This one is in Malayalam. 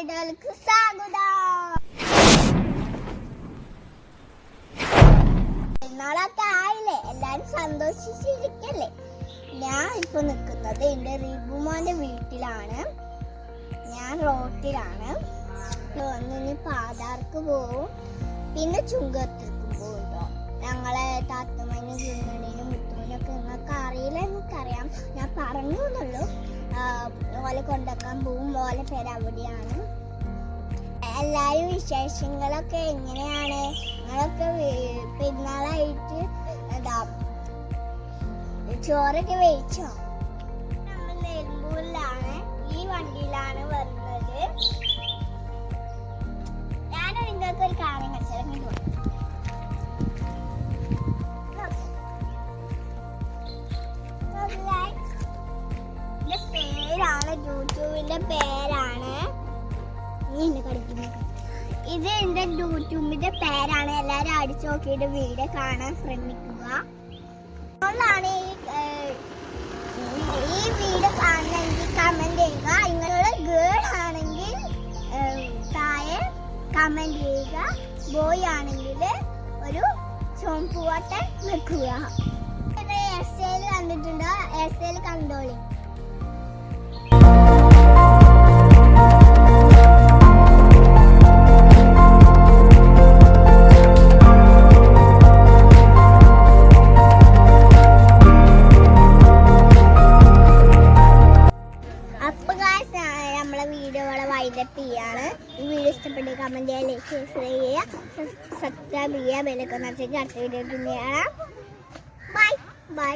വീഡിയോയിലേക്ക് സ്വാഗതം. പെരുന്നാളൊക്കെ ആയില്ലേ, എല്ലാരും സന്തോഷിച്ചിരിക്കല്ലേ. ഞാൻ ഇപ്പൊ നിക്കുന്നത് എന്റെ റിബുമോന്റെ വീട്ടിലാണ്. ഞാൻ റോട്ടിലാണ്. ഇനി പാതാർക്ക് പോവും, പിന്നെ ചുങ്കത്തിൽക്കും പോകും. ഞങ്ങളെ താത്തമ്മനും ചുങ്കണിനും മുത്തുവിനൊക്കെ നിങ്ങൾക്ക് അറിയില്ല, എനിക്കറിയാം. ഞാൻ പറഞ്ഞു എന്നുള്ളൂ. ഓലെ കൊണ്ടാക്കാൻ പോവും. ഓലെ പേര് അവിടെയാണ്. എല്ലാരും വിശേഷങ്ങളൊക്കെ എങ്ങനെയാണ്? നിങ്ങളൊക്കെ പെരുന്നാളായിട്ട് എന്താ ചോറൊക്കെ വേവിച്ചോ? നമ്മൾ നെൽമ്പൂരിലാണ്. ഈ വണ്ടിയിലാണ് വരുന്നത്. ഞാൻ നിങ്ങൾക്ക് ഒരു കാര്യം കച്ചവടം പേരാണ്, യൂട്യൂബിന്റെ പേരാണ്. ഇത് എന്റെ യൂട്യൂബിന്റെ പേരാണ്. എല്ലാരും അടിച്ചു നോക്കിയിട്ട് വീഡിയോ കാണാൻ ശ്രമിക്കുക. അതുകൊണ്ടാണ് ഈ വീഡിയോ കാണണമെങ്കിൽ കമന്റ് ചെയ്യുക. നിങ്ങളുടെ ഗേൾ ആണെങ്കിൽ താഴെ കമന്റ് ചെയ്യുക. ബോയ് ആണെങ്കിൽ ഒരു ചോമ്പുവട്ടം വെക്കുക. എസ് എൽ കണ്ടിട്ടുണ്ടോ? എസ് എൽ കണ്ടോളി. നമ്മളെ വീഡിയോകളെ വൈൻഡപ്പ് ചെയ്യാണ്. ഈ വീഡിയോ ഇഷ്ടപ്പെട്ട് കമന്റ് ചെയ്യുക, ലൈക്ക് ചെയ്യുക, സബ്സ്ക്രൈബ് ചെയ്യുക, ബെല്ലൈക്കൺ അമർത്തി അടുത്ത വീഡിയോ കാണാം. Bye bye.